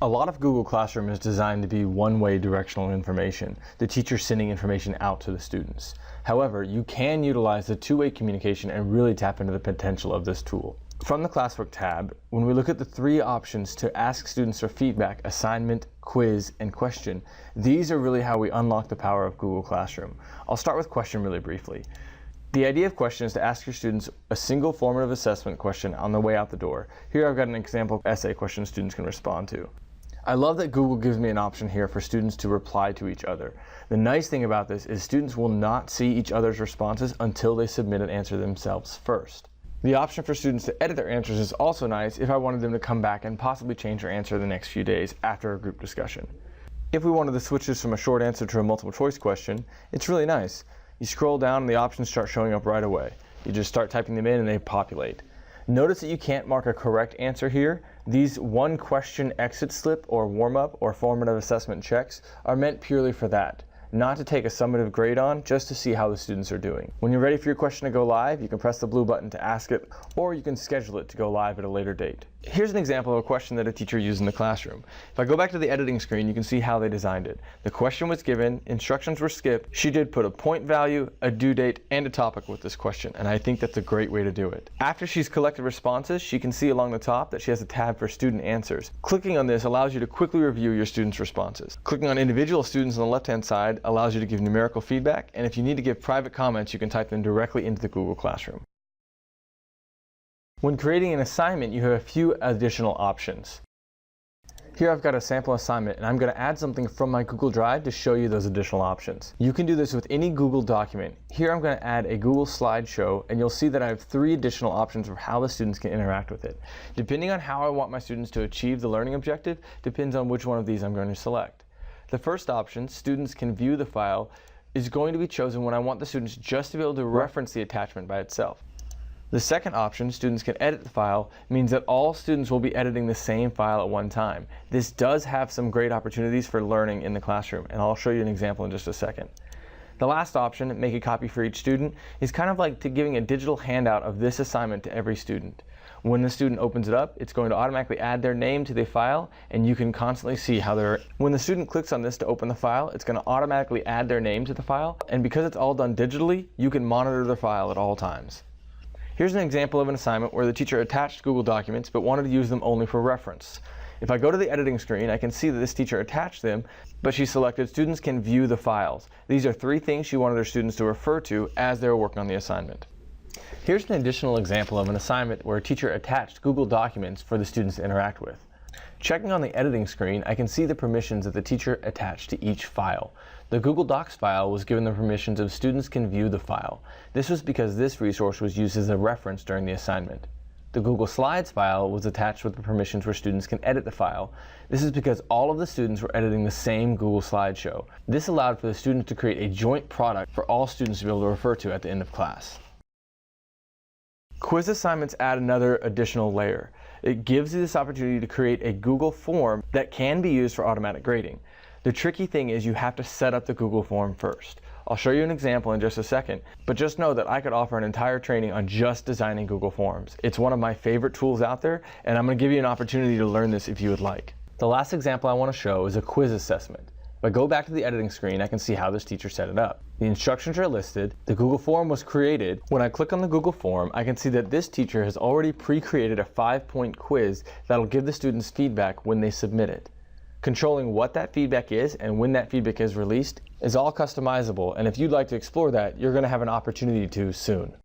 A lot of Google Classroom is designed to be one-way directional information, the teacher sending information out to the students. However, you can utilize the two-way communication and really tap into the potential of this tool. From the Classwork tab, when we look at the three options to ask students for feedback, assignment, quiz, and question, these are really how we unlock the power of Google Classroom. I'll start with question really briefly. The idea of question is to ask your students a single formative assessment question on the way out the door. Here I've got an example essay question students can respond to. I love that Google gives me an option here for students to reply to each other. The nice thing about this is students will not see each other's responses until they submit an answer themselves first. The option for students to edit their answers is also nice if I wanted them to come back and possibly change their answer the next few days after a group discussion. If we wanted to switch this from a short answer to a multiple choice question, it's really nice. You scroll down and the options start showing up right away. You just start typing them in and they populate. Notice that you can't mark a correct answer here. These one question exit slip or warm-up or formative assessment checks are meant purely for that, not to take a summative grade on, just to see how the students are doing. When you're ready for your question to go live, you can press the blue button to ask it, or you can schedule it to go live at a later date. Here's an example of a question that a teacher used in the classroom. If I go back to the editing screen, you can see how they designed it. The question was given, instructions were skipped. She did put a point value, a due date, and a topic with this question, and I think that's a great way to do it. After she's collected responses, she can see along the top that she has a tab for student answers. Clicking on this allows you to quickly review your students' responses. Clicking on individual students on the left-hand side allows you to give numerical feedback, and if you need to give private comments, you can type them directly into the Google Classroom. When creating an assignment, you have a few additional options. Here I've got a sample assignment, and I'm going to add something from my Google Drive to show you those additional options. You can do this with any Google document. Here I'm going to add a Google slideshow, and you'll see that I have 3 additional options for how the students can interact with it. Depending on how I want my students to achieve the learning objective, depends on which one of these I'm going to select. The first option, students can view the file, is going to be chosen when I want the students just to be able to reference the attachment by itself. The second option, students can edit the file, means that all students will be editing the same file at one time. This does have some great opportunities for learning in the classroom, and I'll show you an example in just a second. The last option, make a copy for each student, is kind of like giving a digital handout of this assignment to every student. When the student opens it up, it's going to automatically add their name to the file, and you can constantly see how they're... When the student clicks on this to open the file, it's going to automatically add their name to the file, and because it's all done digitally, you can monitor the file at all times. Here's an example of an assignment where the teacher attached Google documents but wanted to use them only for reference. If I go to the editing screen, I can see that this teacher attached them, but she selected students can view the files. These are 3 things she wanted her students to refer to as they were working on the assignment. Here's an additional example of an assignment where a teacher attached Google documents for the students to interact with. Checking on the editing screen, I can see the permissions that the teacher attached to each file. The Google Docs file was given the permissions of students can view the file. This was because this resource was used as a reference during the assignment. The Google Slides file was attached with the permissions where students can edit the file. This is because all of the students were editing the same Google slideshow. This allowed for the students to create a joint product for all students to be able to refer to at the end of class. Quiz assignments add another additional layer. It gives you this opportunity to create a Google form that can be used for automatic grading. The tricky thing is you have to set up the Google form first. I'll show you an example in just a second, but just know that I could offer an entire training on just designing Google Forms. It's one of my favorite tools out there, and I'm going to give you an opportunity to learn this if you would like. The last example I want to show is a quiz assessment. If I go back to the editing screen, I can see how this teacher set it up. The instructions are listed, the Google form was created. When I click on the Google form, I can see that this teacher has already pre-created a 5-point quiz that'll give the students feedback when they submit it. Controlling what that feedback is and when that feedback is released is all customizable, and if you'd like to explore that, you're going to have an opportunity to soon.